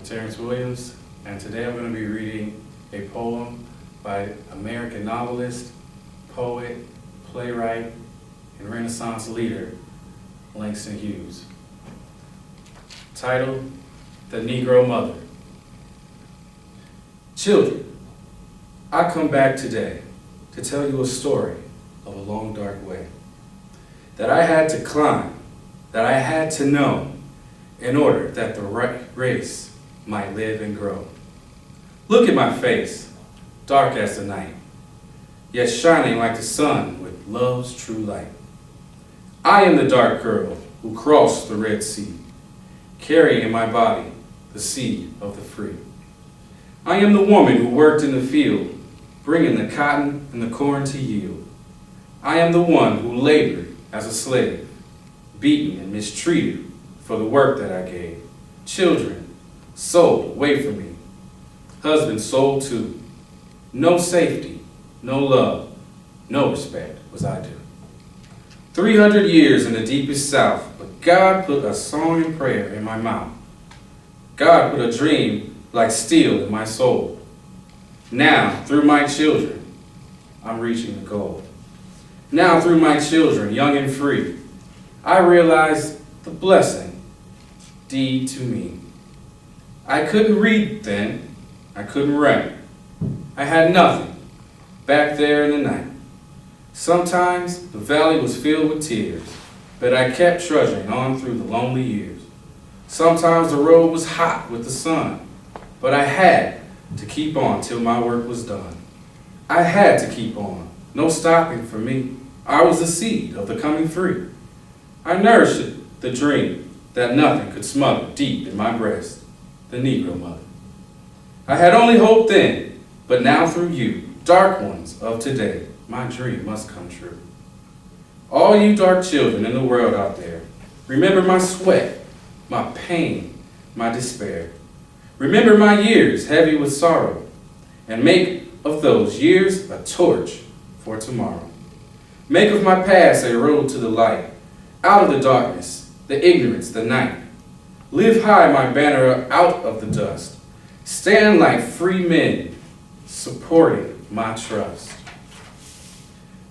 I'm Terrence Williams, and today I'm going to be reading a poem by American novelist, poet, playwright, and Renaissance leader, Langston Hughes. Titled, The Negro Mother. Children, I come back today to tell you a story of a long, dark way that I had to climb, that I had to know in order that the right race might live and grow. Look at my face, dark as the night, yet shining like the sun with love's true light. I am the dark girl who crossed the Red Sea, carrying in my body the seed of the free. I am the woman who worked in the field, bringing the cotton and the corn to yield. I am the one who labored as a slave, beaten and mistreated for the work that I gave. Children sold away from me, husbands sold too. No safety, no love, no respect was I due. 300 years in the deepest South, but God put a song and prayer in my mouth. God put a dream like steel in my soul. Now, through my children, I'm reaching the goal. Now, through my children, young and free, I realize the blessing deed to me. I couldn't read then, I couldn't write. I had nothing back there in the night. Sometimes the valley was filled with tears, but I kept trudging on through the lonely years. Sometimes the road was hot with the sun, but I had to keep on till my work was done. I had to keep on, no stopping for me. I was the seed of the coming free. I nourished the dream that nothing could smother deep in my breast, the Negro mother. I had only hope then, but now through you, dark ones of today, my dream must come true. All you dark children in the world out there, remember my sweat, my pain, my despair. Remember my years heavy with sorrow, and make of those years a torch for tomorrow. Make of my past a road to the light, out of the darkness, the ignorance, the night. Live high my banner out of the dust. Stand like free men, supporting my trust.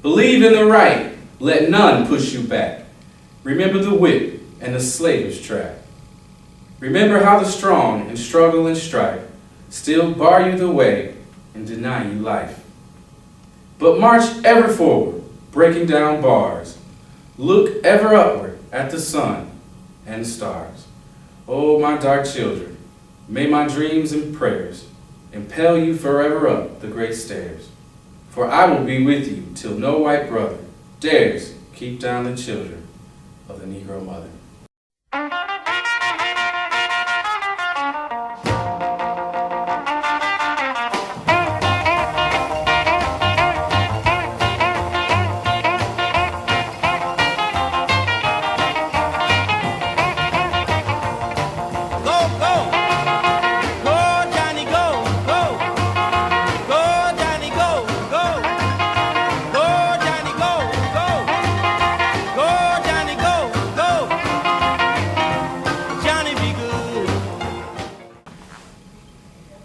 Believe in the right, let none push you back. Remember the whip and the slavish trap. Remember how the strong in struggle and strife still bar you the way and deny you life. But march ever forward, breaking down bars. Look ever upward at the sun and the stars. Oh, my dark children, may my dreams and prayers impel you forever up the great stairs. For I will be with you till no white brother dares keep down the children of the Negro mother.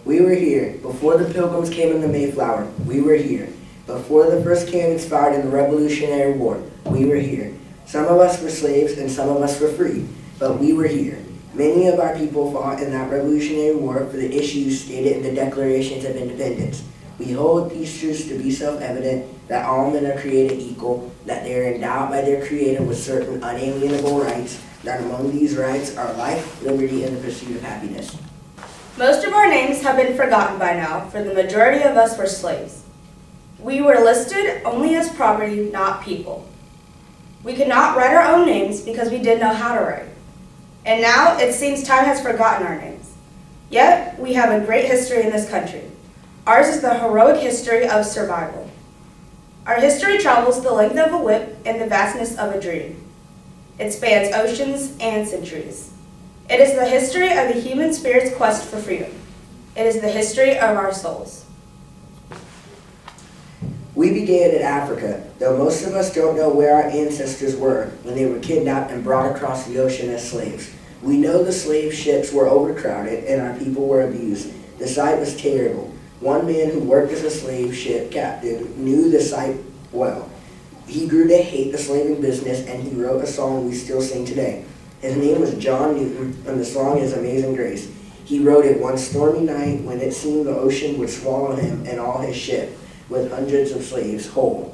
We were here before the Pilgrims came in the Mayflower. We were here before the first cannons fired in the Revolutionary War. We were here. Some of us were slaves and some of us were free, but we were here. Many of our people fought in that Revolutionary War for the issues stated in the Declarations of Independence. We hold these truths to be self-evident, that all men are created equal, that they are endowed by their Creator with certain unalienable rights, that among these rights are life, liberty, and the pursuit of happiness. Most of our names have been forgotten by now, for the majority of us were slaves. We were listed only as property, not people. We could not write our own names because we didn't know how to write. And now it seems time has forgotten our names. Yet we have a great history in this country. Ours is the heroic history of survival. Our history travels the length of a whip and the vastness of a dream. It spans oceans and centuries. It is the history of the human spirit's quest for freedom. It is the history of our souls. We began in Africa, though most of us don't know where our ancestors were when they were kidnapped and brought across the ocean as slaves. We know the slave ships were overcrowded and our people were abused. The sight was terrible. One man who worked as a slave ship captain knew the sight well. He grew to hate the slaving business, and he wrote a song we still sing today. His name was John Newton, and the song is Amazing Grace. He wrote it one stormy night when it seemed the ocean would swallow him and all his ship, with hundreds of slaves whole.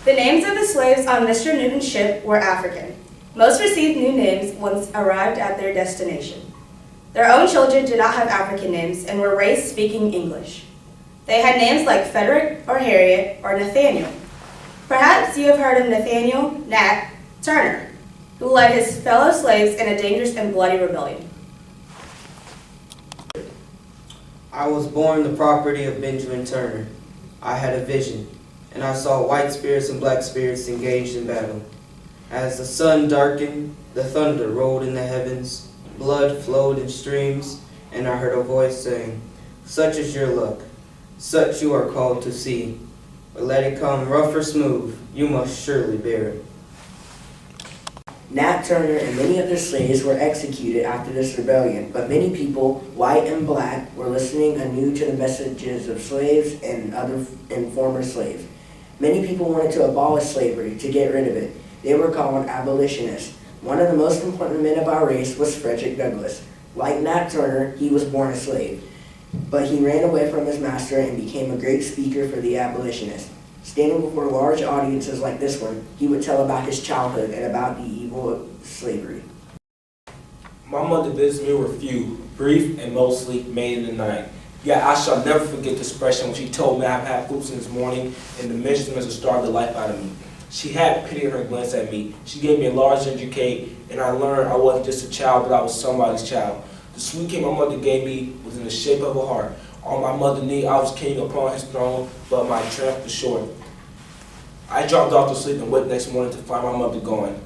The names of the slaves on Mr. Newton's ship were African. Most received new names once arrived at their destination. Their own children did not have African names and were raised speaking English. They had names like Frederick or Harriet or Nathaniel. Perhaps you have heard of Nathaniel Nat Turner, who led his fellow slaves in a dangerous and bloody rebellion. I was born the property of Benjamin Turner. I had a vision, and I saw white spirits and black spirits engaged in battle. As the sun darkened, the thunder rolled in the heavens, blood flowed in streams, and I heard a voice saying, "Such is your luck, such you are called to see. But let it come rough or smooth, you must surely bear it." Nat Turner and many other slaves were executed after this rebellion, but many people, white and black, were listening anew to the messages of slaves and former slaves. Many people wanted to abolish slavery, to get rid of it. They were called abolitionists. One of the most important men of our race was Frederick Douglass. Like Nat Turner, he was born a slave, but he ran away from his master and became a great speaker for the abolitionists. Standing before large audiences like this one, he would tell about his childhood and about the evil of slavery. My mother visits me were few, brief, and mostly made in the night. Yet I shall never forget the expression when she told me I've had food since morning, and the measurements have starved the life out of me. She had pity in her glance at me. She gave me a large ginger cake, and I learned I wasn't just a child, but I was somebody's child. The sweet cake my mother gave me was in the shape of a heart. On my mother's knee, I was king upon his throne, but my tramp was short. I dropped off to sleep and woke next morning to find my mother gone.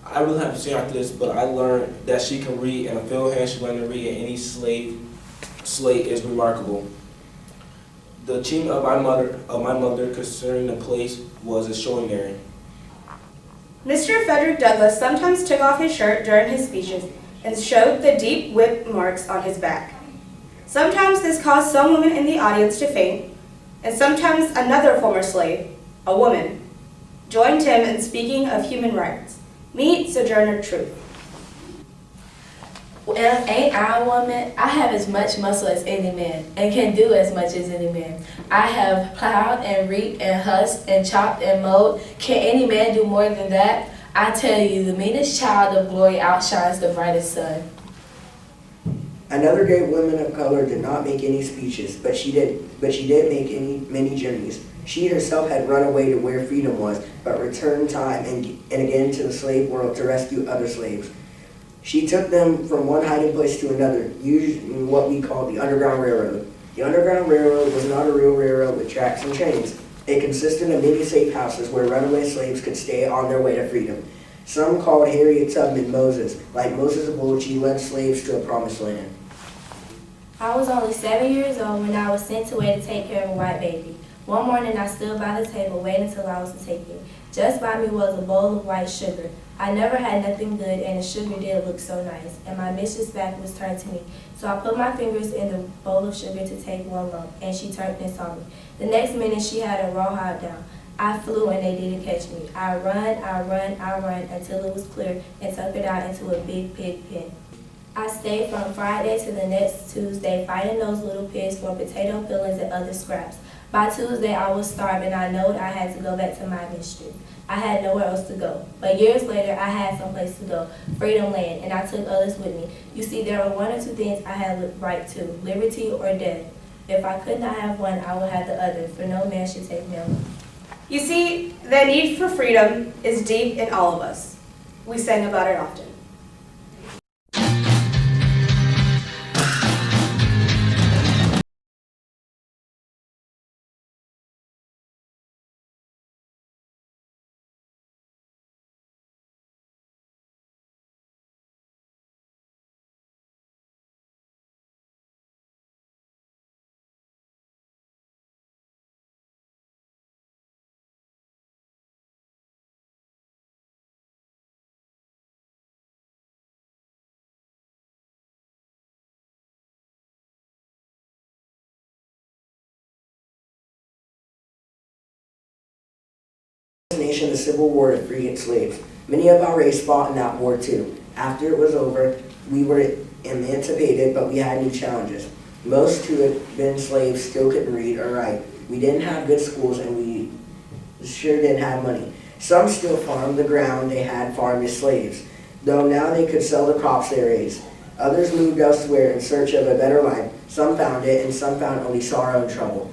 I really haven't seen her after this, but I learned that she can read, and a field hand she learned to read, and any slate is remarkable. The achievement of my mother concerning the place was extraordinary. Mr. Frederick Douglass sometimes took off his shirt during his speeches and showed the deep whip marks on his back. Sometimes this caused some women in the audience to faint, and sometimes another former slave, a woman, joined him in speaking of human rights. Meet Sojourner Truth. Well, ain't I a woman? I have as much muscle as any man, and can do as much as any man. I have plowed and reaped and husked and chopped and mowed. Can any man do more than that? I tell you, the meanest child of glory outshines the brightest sun. Another great woman of color did not make any speeches, but she did make many journeys. She herself had run away to where freedom was, but returned time and again to the slave world to rescue other slaves. She took them from one hiding place to another, using what we call the Underground Railroad. The Underground Railroad was not a real railroad with tracks and trains. It consisted of many safe houses where runaway slaves could stay on their way to freedom. Some called Harriet Tubman Moses. Like Moses of old, she led slaves to a promised land. I was only 7 years old when I was sent away to take care of a white baby. One morning I stood by the table waiting till I was to take it. Just by me was a bowl of white sugar. I never had nothing good, and the sugar did look so nice, and my mistress' back was turned to me. So I put my fingers in the bowl of sugar to take one lump, and she turned and saw me. The next minute she had a rawhide down. I flew and they didn't catch me. I run until it was clear and tucked it out into a big pig pen. I stayed from Friday to the next Tuesday fighting those little pigs for potato peelings and other scraps. By Tuesday I was starved and I knowed I had to go back to my mistress. I had nowhere else to go. But years later I had someplace to go, Freedom Land, and I took others with me. You see, there were one or two things I had the right to, liberty or death. If I could not have one, I would have the other, for no man should take me away. You see, the need for freedom is deep in all of us. We sing about it often. Nation the Civil War to free its slaves. Many of our race fought in that war too. After it was over, we were emancipated, but we had new challenges. Most who had been slaves still couldn't read or write. We didn't have good schools, and we sure didn't have money. Some still farmed the ground they had farmed as slaves, though now they could sell the crops they raised. Others moved elsewhere in search of a better life. Some found it, and some found only sorrow and trouble.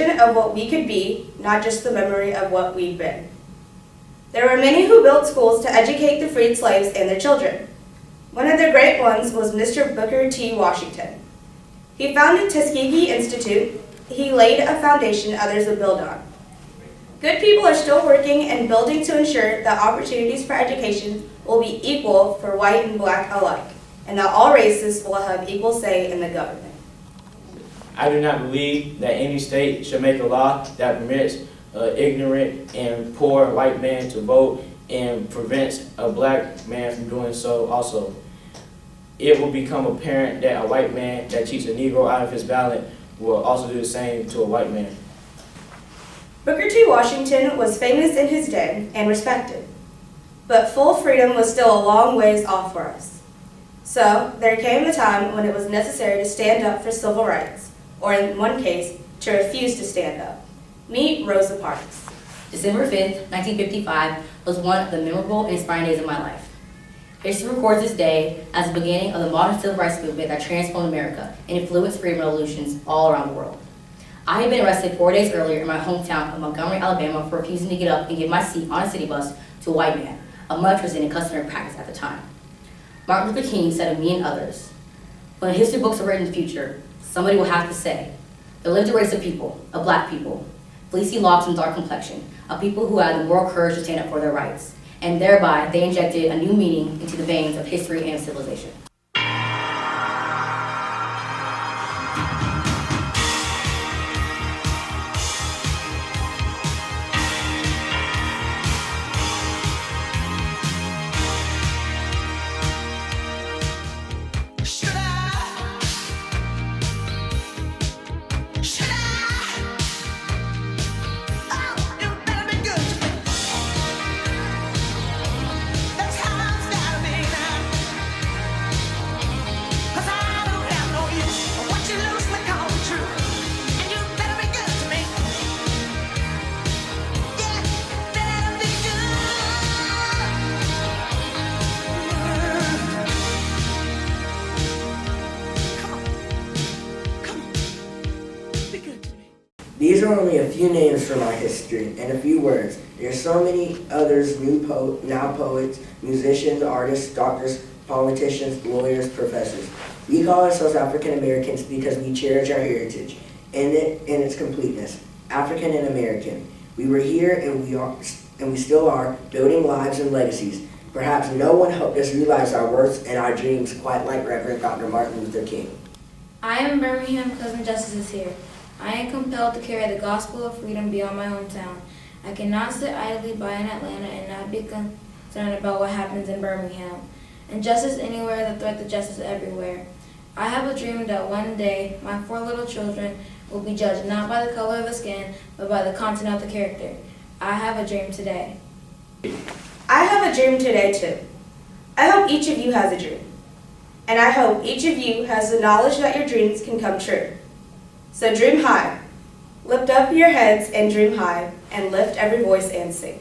vision of what we could be, not just the memory of what we've been. There were many who built schools to educate the freed slaves and their children. One of the great ones was Mr. Booker T. Washington. He founded Tuskegee Institute. He laid a foundation others would build on. Good people are still working and building to ensure that opportunities for education will be equal for white and black alike, and that all races will have equal say in the government. I do not believe that any state should make a law that permits an ignorant and poor white man to vote and prevents a black man from doing so also. It will become apparent that a white man that cheats a Negro out of his ballot will also do the same to a white man. Booker T. Washington was famous in his day and respected, but full freedom was still a long ways off for us. So there came a time when it was necessary to stand up for civil rights, or in one case, to refuse to stand up. Meet Rosa Parks. December 5th, 1955 was one of the memorable and inspiring days of my life. History records this day as the beginning of the modern civil rights movement that transformed America and influenced freedom revolutions all around the world. I had been arrested 4 days earlier in my hometown of Montgomery, Alabama for refusing to get up and give my seat on a city bus to a white man, a much resented customary practice at the time. Martin Luther King said of me and others, "When history books are written in the future, somebody will have to say, there lived a race of people, of black people, fleecy locks and dark complexion, of people who had the moral courage to stand up for their rights." And thereby, they injected a new meaning into the veins of history and civilization. These are only a few names from our history and a few words. There are so many others, now poets, musicians, artists, doctors, politicians, lawyers, professors. We call ourselves African Americans because we cherish our heritage and its completeness. African and American. We were here and we still are, building lives and legacies. Perhaps no one helped us realize our worth and our dreams quite like Reverend Dr. Martin Luther King. I am Birmingham Cousin Justice is here. I am compelled to carry the gospel of freedom beyond my hometown. I cannot sit idly by in Atlanta and not be concerned about what happens in Birmingham. Injustice anywhere is a threat to justice everywhere. I have a dream that one day my 4 little children will be judged not by the color of the skin, but by the content of the character. I have a dream today. I have a dream today too. I hope each of you has a dream. And I hope each of you has the knowledge that your dreams can come true. So dream high. Lift up your heads and dream high, and lift every voice and sing.